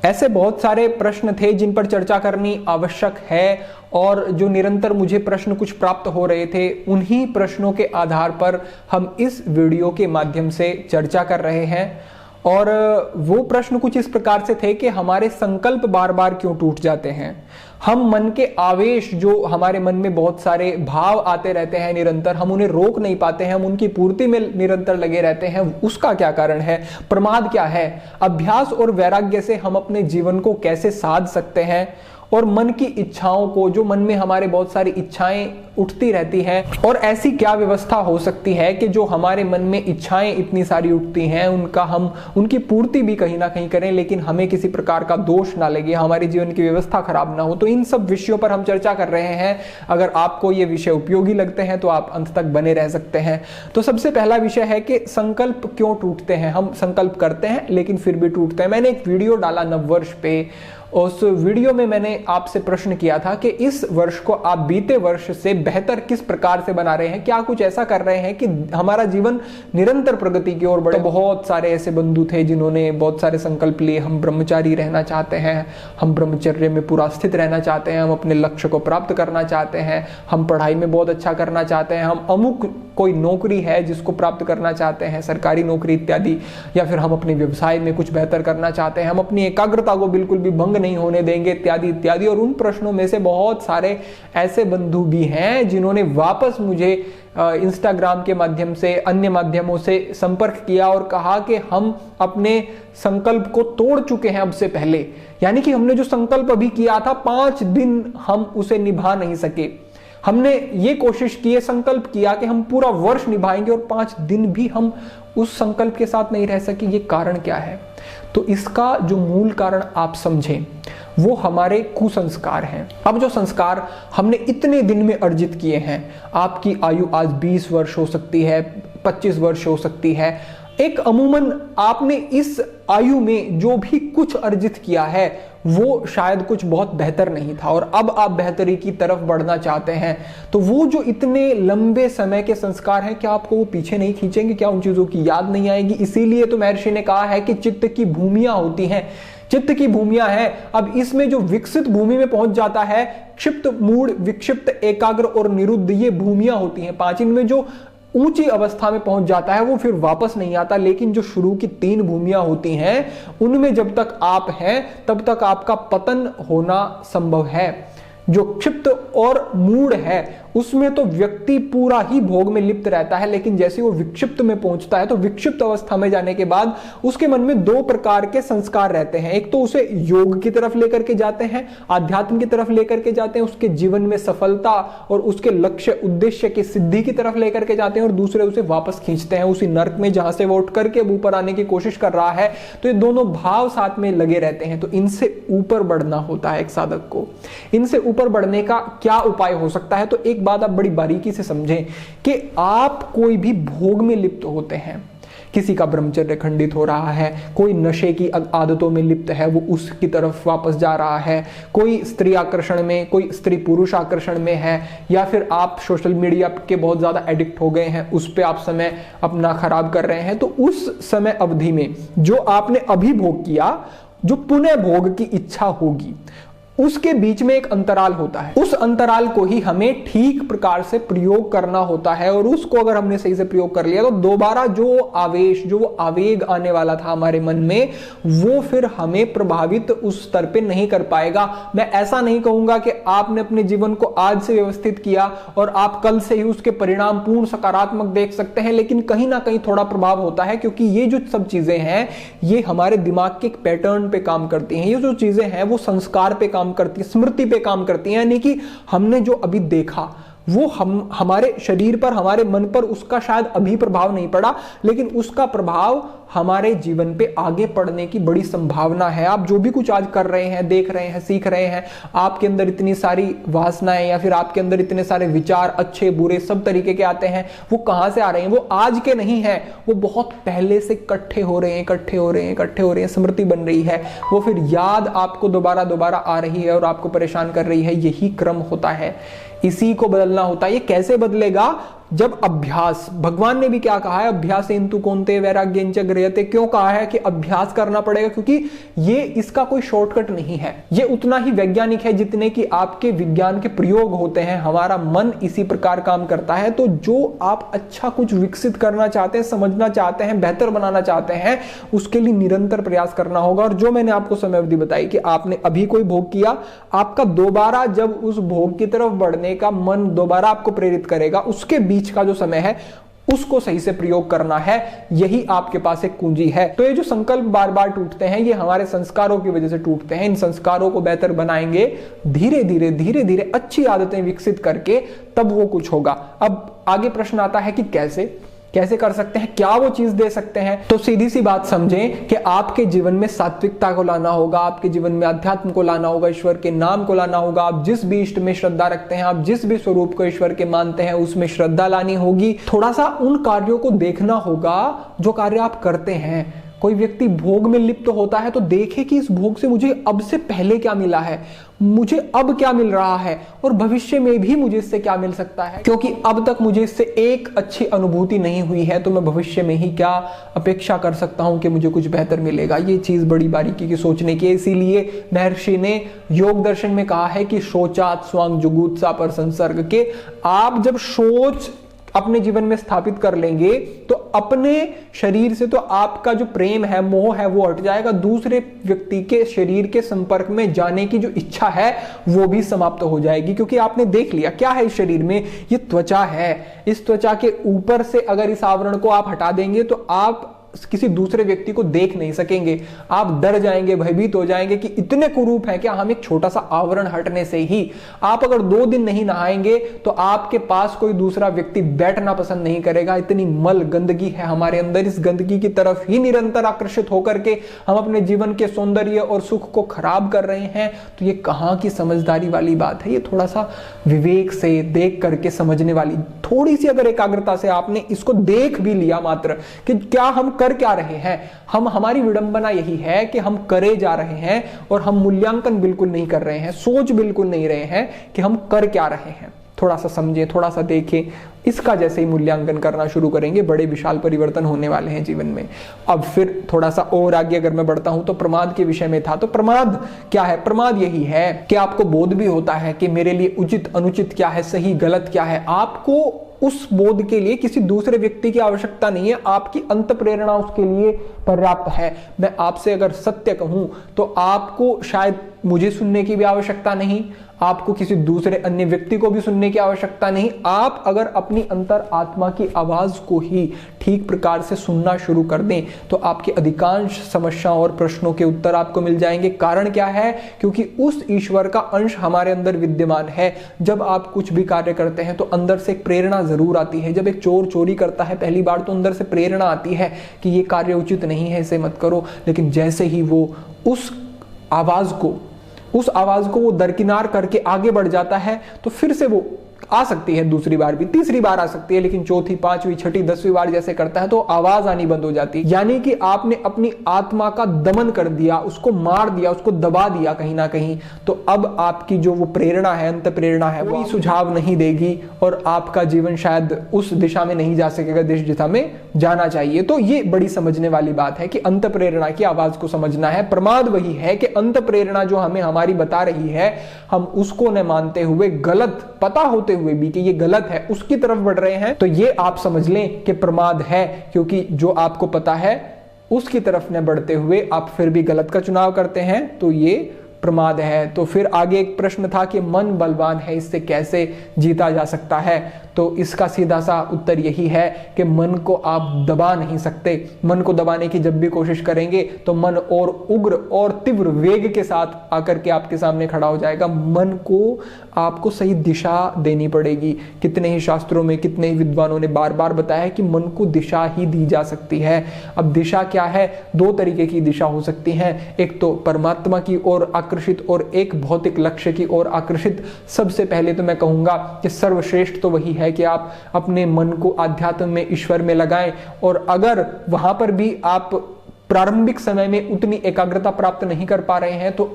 ऐसे बहुत सारे प्रश्न थे जिन पर चर्चा करनी आवश्यक है, और जो निरंतर मुझे प्रश्न कुछ प्राप्त हो रहे थे, उन्हीं प्रश्नों के आधार पर हम इस वीडियो के माध्यम से चर्चा कर रहे हैं। और वो प्रश्न कुछ इस प्रकार से थे कि हमारे संकल्प बार बार क्यों टूट जाते हैं, हम मन के आवेश, जो हमारे मन में बहुत सारे भाव आते रहते हैं निरंतर, हम उन्हें रोक नहीं पाते हैं, हम उनकी पूर्ति में निरंतर लगे रहते हैं, उसका क्या कारण है, प्रमाद क्या है, अभ्यास और वैराग्य से हम अपने जीवन को कैसे साध सकते हैं, और मन की इच्छाओं को, जो मन में हमारे बहुत सारी इच्छाएं उठती रहती हैं, और ऐसी क्या व्यवस्था हो सकती है कि जो हमारे मन में इच्छाएं इतनी सारी उठती हैं हम उनकी पूर्ति भी कहीं ना कहीं करें, लेकिन हमें किसी प्रकार का दोष ना लगे, हमारी जीवन की व्यवस्था खराब ना हो। तो इन सब विषयों पर हम चर्चा कर रहे हैं। अगर आपको ये विषय उपयोगी लगते हैं तो आप अंत तक बने रह सकते हैं। तो सबसे पहला विषय है कि संकल्प क्यों टूटते हैं। हम संकल्प करते हैं लेकिन फिर भी टूटते हैं। मैंने एक वीडियो डाला नववर्ष पे, उस वीडियो में मैंने आपसे प्रश्न किया था कि इस वर्ष को आप बीते वर्ष से बेहतर किस प्रकार से बना रहे हैं, क्या कुछ ऐसा कर रहे हैं कि हमारा जीवन निरंतर प्रगति की ओर बढ़े। तो बहुत सारे ऐसे बंधु थे जिन्होंने बहुत सारे संकल्प लिए। हम ब्रह्मचारी रहना चाहते हैं, हम ब्रह्मचर्य में पूरा स्थित रहना चाहते हैं, हम अपने लक्ष्य को प्राप्त करना चाहते हैं, हम पढ़ाई में बहुत अच्छा करना चाहते हैं, हम अमुक कोई नौकरी है जिसको प्राप्त करना चाहते हैं, सरकारी नौकरी इत्यादि, या फिर हम अपने व्यवसाय में कुछ बेहतर करना चाहते हैं, हम अपनी एकाग्रता को बिल्कुल भी भंग नहीं होने देंगे, इत्यादि इत्यादि। और उन प्रश्नों में से बहुत सारे ऐसे बंधु भी हैं जिन्होंने वापस मुझे इंस्टाग्राम के माध्यम से, अन्य माध्यमों से संपर्क किया और कहा कि हम अपने संकल्प को तोड़ चुके हैं अब से पहले। यानी कि हमने जो संकल्प अभी किया था 5 दिन हम उसे निभा नहीं सके। हमने ये कोशिश की, संकल्प किया कि हम पूरा वर्ष निभाएंगे और 5 दिन भी हम उस संकल्प के साथ नहीं रह सके। ये कारण क्या है? तो इसका जो मूल कारण आप समझें वो हमारे कुसंस्कार हैं। अब जो संस्कार हमने इतने दिन में अर्जित किए हैं, आपकी आयु आज 20 वर्ष हो सकती है, 25 वर्ष हो सकती है, एक अमूमन आपने इस आयु में जो भी कुछ अर्जित किया है वो शायद कुछ बहुत बेहतर नहीं था, और अब आप बेहतरी की तरफ बढ़ना चाहते हैं। तो वो जो इतने लंबे समय के संस्कार हैं, क्या आपको वो पीछे नहीं खींचेंगे? क्या उन चीजों की याद नहीं आएगी? इसीलिए तो महर्षि ने कहा है कि चित्त की भूमियां होती हैं, चित्त की भूमियां हैं। अब इसमें जो विकसित भूमि में पहुंच जाता है, क्षिप्त, मूढ़, विक्षिप्त, एकाग्र और निरुद्ध, ये भूमियां होती हैं 5। इनमें जो ऊंची अवस्था में पहुंच जाता है वो फिर वापस नहीं आता। लेकिन जो शुरू की 3 भूमियां होती हैं, उनमें जब तक आप हैं तब तक आपका पतन होना संभव है। जो क्षिप्त और मूढ़ है उसमें तो व्यक्ति पूरा ही भोग में लिप्त रहता है, लेकिन जैसे वो विक्षिप्त में पहुंचता है तो विक्षिप्त अवस्था में जाने के बाद उसके मन में 2 प्रकार के संस्कार रहते हैं। एक तो उसे योग की तरफ लेकर के जाते हैं, आध्यात्म की तरफ लेकर के जाते हैं, उसके जीवन में सफलता और उसके लक्ष्य उद्देश्य की सिद्धि की तरफ लेकर के जाते हैं, और दूसरे उसे वापस खींचते हैं उसी नर्क में जहां से वो उठ करके ऊपर आने की कोशिश कर रहा है। तो ये दोनों भाव साथ में लगे रहते हैं। तो इनसे ऊपर बढ़ना होता है एक साधक को। इनसे ऊपर बढ़ने का क्या उपाय हो सकता है? तो एक बात आप बड़ी बारीकी से समझें कि आप कोई भी भोग में लिप्त होते हैं, किसी का ब्रह्मचर्य खंडित हो रहा है, कोई नशे की आदतों में लिप्त है, वो उसकी तरफ वापस जा रहा है, कोई स्त्री आकर्षण में, कोई स्त्री पुरुष आकर्षण में है, या फिर आप सोशल मीडिया के बहुत ज्यादा एडिक्ट हो गए हैं, उस पे आप समय अपना खराब कर रहे हैं। तो उस समय अवधि में जो आपने अभी भोग किया, जो पुनः भोग की इच्छा होगी, उसके बीच में एक अंतराल होता है। उस अंतराल को ही हमें ठीक प्रकार से प्रयोग करना होता है, और उसको अगर हमने सही से प्रयोग कर लिया तो दोबारा जो आवेश, जो वो आवेग आने वाला था हमारे मन में, वो फिर हमें प्रभावित उस स्तर पे नहीं कर पाएगा। मैं ऐसा नहीं कहूंगा कि आपने अपने जीवन को आज से व्यवस्थित किया और आप कल से ही उसके परिणाम पूर्ण सकारात्मक देख सकते हैं, लेकिन कहीं ना कहीं थोड़ा प्रभाव होता है, क्योंकि ये जो सब चीजें हैं ये हमारे दिमाग के एक पैटर्न पे काम करती हैं। ये जो चीजें हैं वो संस्कार पे काम करती है, स्मृति पे काम करती है। यानी कि हमने जो अभी देखा वो हमारे शरीर पर, हमारे मन पर उसका शायद अभी प्रभाव नहीं पड़ा, लेकिन उसका प्रभाव हमारे जीवन पे आगे पड़ने की बड़ी संभावना है। आप जो भी कुछ आज कर रहे हैं, देख रहे हैं, सीख रहे हैं, आपके अंदर इतनी सारी वासनाएं या फिर आपके अंदर इतने सारे विचार, अच्छे बुरे सब तरीके के आते हैं, वो कहां से आ रहे हैं? वो आज के नहीं है, वो बहुत पहले से इकट्ठे हो रहे हैं, स्मृति बन रही है। वो फिर याद आपको दोबारा दोबारा आ रही है और आपको परेशान कर रही है। यही क्रम होता है, इसी को बदलना होता है। ये कैसे बदलेगा? जब अभ्यास, भगवान ने भी क्या कहा है, अभ्यास इंतु कौन्ते वैराग्यंच गृह्यते, क्यों कहा है कि अभ्यास करना पड़ेगा, क्योंकि ये इसका कोई शॉर्टकट नहीं है, ये उतना ही वैज्ञानिक है जितने कि आपके विज्ञान के प्रयोग होते हैं। हमारा मन इसी प्रकार काम करता है। तो जो आप अच्छा कुछ विकसित करना चाहते हैं, समझना चाहते हैं, बेहतर बनाना चाहते हैं, उसके लिए निरंतर प्रयास करना होगा। और जो मैंने आपको समयावधि बताई कि आपने अभी कोई भोग किया, आपका दोबारा जब उस भोग की तरफ बढ़ने का मन दोबारा आपको प्रेरित करेगा, उसके बीच का जो समय है उसको सही से प्रयोग करना है। यही आपके पास एक कुंजी है। तो ये जो संकल्प बार बार टूटते हैं, ये हमारे संस्कारों की वजह से टूटते हैं। इन संस्कारों को बेहतर बनाएंगे धीरे धीरे अच्छी आदतें विकसित करके, तब वो कुछ होगा। अब आगे प्रश्न आता है कि कैसे कर सकते हैं, क्या वो चीज दे सकते हैं। तो सीधी सी बात समझें कि आपके जीवन में सात्विकता को लाना होगा, आपके जीवन में अध्यात्म को लाना होगा, ईश्वर के नाम को लाना होगा। आप जिस भी इष्ट में श्रद्धा रखते हैं, आप जिस भी स्वरूप को ईश्वर के मानते हैं, उसमें श्रद्धा लानी होगी। थोड़ा सा उन कार्यों को देखना होगा जो कार्य आप करते हैं। कोई व्यक्ति भोग में लिप्त होता है तो देखे कि इस भोग से मुझे अब से पहले क्या मिला है, मुझे अब क्या मिल रहा है, और भविष्य में भी मुझे इससे क्या मिल सकता है। क्योंकि अब तक मुझे इससे एक अच्छी अनुभूति नहीं हुई है, तो मैं भविष्य में ही क्या अपेक्षा कर सकता हूं कि मुझे कुछ बेहतर मिलेगा। ये चीज बड़ी बारीकी की सोचने की है। इसीलिए महर्षि ने योग दर्शन में कहा है कि शोचात स्वांग जुगुत्सा पर संसर्ग के। आप जब सोच अपने जीवन में स्थापित कर लेंगे तो अपने शरीर से तो आपका जो प्रेम है, मोह है, वो हट जाएगा। दूसरे व्यक्ति के शरीर के संपर्क में जाने की जो इच्छा है वो भी समाप्त हो जाएगी, क्योंकि आपने देख लिया क्या है इस शरीर में, ये त्वचा है। इस त्वचा के ऊपर से अगर इस आवरण को आप हटा देंगे तो आप किसी दूसरे व्यक्ति को देख नहीं सकेंगे। आप डर जाएंगे, भयभीत हो जाएंगे कि इतने कुरूप है क्या हम एक छोटा सा आवरण हटने से ही। आप अगर 2 दिन नहीं नहाएंगे तो आपके पास कोई दूसरा व्यक्ति बैठना पसंद नहीं करेगा। इतनी मल गंदगी है हमारे अंदर। इस गंदगी की तरफ ही निरंतर आकर्षित होकर के हम अपने जीवन के सौंदर्य और सुख को खराब कर रहे हैं। तो ये कहां की समझदारी वाली बात है। ये थोड़ा सा विवेक से देख करके समझने वाली, थोड़ी सी अगर एकाग्रता से आपने इसको देख भी लिया मात्र कि क्या हम कर क्या रहे हैं। हमारी विडंबना यही है कि हम करे जा रहे हैं और हम मूल्यांकन बिल्कुल नहीं कर रहे हैं, सोच बिल्कुल नहीं रहे हैं कि हम कर क्या रहे हैं। थोड़ा सा समझें, थोड़ा सा देखें, इसका जैसे ही मूल्यांकन करना शुरू करेंगे बड़े विशाल परिवर्तन होने वाले हैं जीवन में। अब फिर थोड़ा सा और आगे अगर मैं बढ़ता हूं तो प्रमाद के विषय में था। तो प्रमाद क्या है? प्रमाद यही है कि आपको बोध भी होता है कि मेरे लिए उचित अनुचित क्या है, सही गलत क्या है। आपको उस बोध के लिए किसी दूसरे व्यक्ति की आवश्यकता नहीं है, आपकी अंत प्रेरणा उसके लिए पर्याप्त है। मैं आपसे अगर सत्य कहूं तो आपको शायद मुझे सुनने की भी आवश्यकता नहीं, आपको किसी दूसरे अन्य व्यक्ति को भी सुनने की आवश्यकता नहीं। आप अगर अपनी अंतर आत्मा की आवाज को ही ठीक प्रकार से सुनना शुरू कर दें तो आपकी अधिकांश समस्याओं और प्रश्नों के उत्तर आपको मिल जाएंगे। कारण क्या है? क्योंकि उस ईश्वर का अंश हमारे अंदर विद्यमान है। जब आप कुछ भी कार्य करते हैं तो अंदर से एक प्रेरणा जरूर आती है। जब एक चोर चोरी करता है पहली बार तो अंदर से प्रेरणा आती है कि ये कार्य उचित नहीं है, इसे मत करो। लेकिन जैसे ही वो उस आवाज को वो दरकिनार करके आगे बढ़ जाता है तो फिर से वो आ सकती है, दूसरी बार भी, तीसरी बार आ सकती है, लेकिन चौथी, पांचवी, छठी, 10वीं बार जैसे करता है तो आवाज आनी बंद हो जाती है। यानी कि आपने अपनी आत्मा का दमन कर दिया, उसको मार दिया, उसको दबा दिया कहीं ना कहीं। तो अब आपकी जो वो प्रेरणा है, अंत प्रेरणा है, वो सुझाव नहीं देगी और आपका जीवन शायद उस दिशा में नहीं जा सकेगा जिस दिशा में जाना चाहिए। तो ये बड़ी समझने वाली बात है कि अंत प्रेरणा की आवाज को समझना है। प्रमाद वही है कि अंत प्रेरणा जो हमें हमारी बता रही है, हम उसको न मानते हुए, गलत पता होते हुए भी कि ये गलत है, उसकी तरफ बढ़ रहे हैं। तो ये आप समझ लें कि प्रमाद है, क्योंकि जो आपको पता है उसकी तरफ न बढ़ते हुए आप फिर भी गलत का चुनाव करते हैं, तो ये प्रमाद है। तो फिर आगे एक प्रश्न था कि मन बलवान है, इससे कैसे जीता जा सकता है? तो इसका सीधा सा उत्तर यही है कि मन को आप दबा नहीं सकते। मन को दबाने की जब भी कोशिश करेंगे तो मन और उग्र और तीव्र वेग के साथ आकर के आपके सामने खड़ा हो जाएगा। मन को आपको सही दिशा देनी पड़ेगी। कितने ही शास्त्रों में, कितने ही विद्वानों ने बार बार बताया है कि मन को दिशा ही दी जा सकती है। अब दिशा क्या है? 2 तरीके की दिशा हो सकती है, एक तो परमात्मा की ओर आकर्षित और एक भौतिक लक्ष्य की ओर आकर्षित। सबसे पहले तो मैं कहूंगा कि सर्वश्रेष्ठ तो वही है कि आप अपने मन को आध्यात्म में, ईश्वर में लगाएं। और अगर वहां पर भी आप प्रारंभिक समय में उतनी एकाग्रता प्राप्त नहीं कर पा रहे हैं तो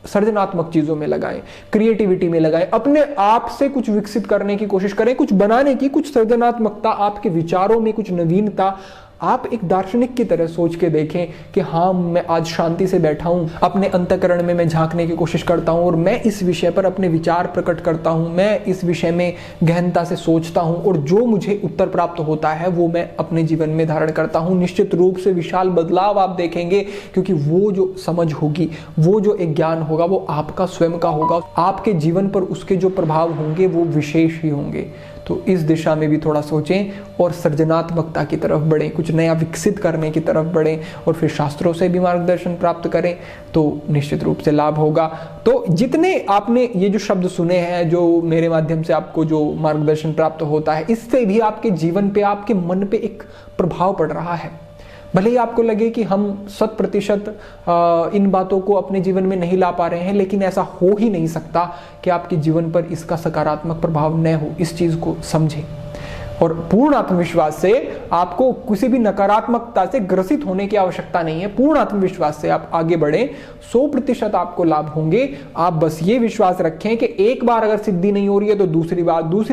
सृजनात्मक चीजों में लगाएं, क्रिएटिविटी में लगाएं, अपने आप से कुछ विकसित करने की कोशिश करें, कुछ बनाने की, कुछ सृजनात्मकता, आपके विचारों में कुछ नवीनता। आप एक दार्शनिक की तरह सोच के देखें कि हाँ, मैं आज शांति से बैठा हूं, अपने अंतःकरण में मैं झांकने की कोशिश करता हूं और मैं इस विषय पर अपने विचार प्रकट करता हूं, मैं इस विषय में गहनता से सोचता हूं और जो मुझे उत्तर प्राप्त होता है वो मैं अपने जीवन में धारण करता हूं। निश्चित रूप से विशाल बदलाव आप देखेंगे, क्योंकि वो जो समझ होगी, वो जो एक ज्ञान होगा, वो आपका स्वयं का होगा। आपके जीवन पर उसके जो प्रभाव होंगे वो विशेष ही होंगे। तो इस दिशा में भी थोड़ा सोचें और सृजनात्मकता की तरफ बढ़ें, कुछ नया विकसित करने की तरफ बढ़ें और फिर शास्त्रों से भी मार्गदर्शन प्राप्त करें, तो निश्चित रूप से लाभ होगा। तो जितने आपने ये जो शब्द सुने हैं, जो मेरे माध्यम से आपको जो मार्गदर्शन प्राप्त होता है, इससे भी आपके जीवन पे, आपके मन पे एक प्रभाव पड़ रहा है। भले ही आपको लगे कि हम 100% इन बातों को अपने जीवन में नहीं ला पा रहे हैं, लेकिन ऐसा हो ही नहीं सकता कि आपके जीवन पर इसका सकारात्मक प्रभाव न हो। इस चीज को समझें और पूर्ण आत्मविश्वास से आपको किसी भी नकारात्मकता से ग्रसित होने की आवश्यकता नहीं है। पूर्ण आत्मविश्वास से आप आगे बढ़ें, 100% आपको लाभ होंगे। आप बस ये विश्वास रखें कि एक बार अगर सिद्धि नहीं हो रही है तो दूसरी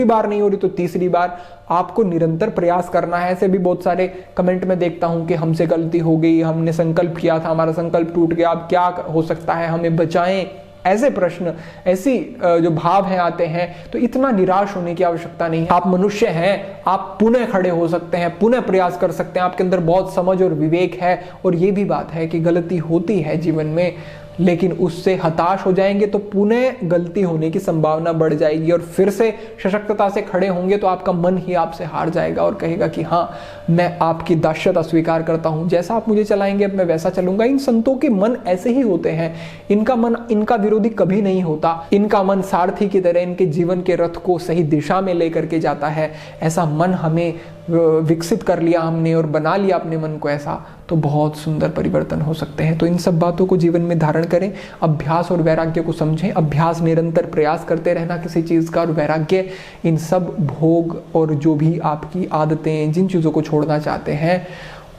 बार नहीं हो रही तो तीसरी बार। आपको निरंतर प्रयास करना है। ऐसे भी बहुत सारे कमेंट में देखता हूं कि हमसे गलती हो गई, हमने संकल्प किया था, हमारा संकल्प टूट गया, अब क्या हो सकता है, हमें बचाएं। ऐसे प्रश्न, ऐसी जो भाव हैं आते हैं, तो इतना निराश होने की आवश्यकता नहीं है। आप मनुष्य हैं, आप पुनः खड़े हो सकते हैं, पुनः प्रयास कर सकते हैं। आपके अंदर बहुत समझ और विवेक है और ये भी बात है कि गलती होती है जीवन में, लेकिन उससे हताश हो जाएंगे तो पुनः गलती होने की संभावना बढ़ जाएगी और फिर से सशक्तता से खड़े होंगे तो आपका मन ही आपसे हार जाएगा और कहेगा कि हाँ, मैं आपकी दास्यता स्वीकार करता हूं, जैसा आप मुझे चलाएंगे अब मैं वैसा चलूंगा। इन संतों के मन ऐसे ही होते हैं। इनका मन इनका विरोधी कभी नहीं होता। इनका मन सारथी की तरह इनके जीवन के रथ को सही दिशा में लेकर के जाता है। ऐसा मन हमें विकसित कर लिया हमने और बना लिया अपने मन को ऐसा, तो बहुत सुंदर परिवर्तन हो सकते हैं। तो इन सब बातों को जीवन में धारण करें, अभ्यास और वैराग्य को समझें। अभ्यास, निरंतर प्रयास करते रहना किसी चीज़ का, और वैराग्य इन सब भोग और जो भी आपकी आदतें, जिन चीज़ों को छोड़ना चाहते हैं,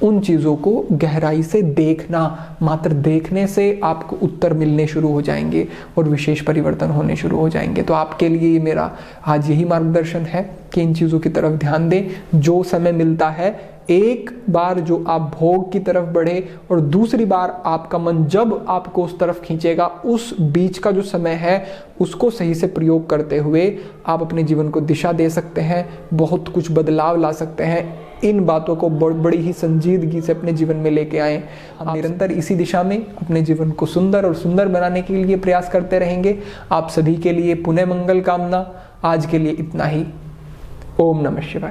उन चीज़ों को गहराई से देखना। मात्र देखने से आपको उत्तर मिलने शुरू हो जाएंगे और विशेष परिवर्तन होने शुरू हो जाएंगे। तो आपके लिए ये मेरा आज यही मार्गदर्शन है कि इन चीज़ों की तरफ ध्यान दें। जो समय मिलता है, एक बार जो आप भोग की तरफ बढ़े और दूसरी बार आपका मन जब आपको उस तरफ खींचेगा, उस बीच का जो समय है उसको सही से प्रयोग करते हुए आप अपने जीवन को दिशा दे सकते हैं, बहुत कुछ बदलाव ला सकते हैं। इन बातों को बड़ी ही संजीदगी से अपने जीवन में लेके आएं। हम निरंतर इसी दिशा में अपने जीवन को सुंदर और सुंदर बनाने के लिए प्रयास करते रहेंगे। आप सभी के लिए पुनः मंगल कामना। आज के लिए इतना ही। ओम नमः शिवाय।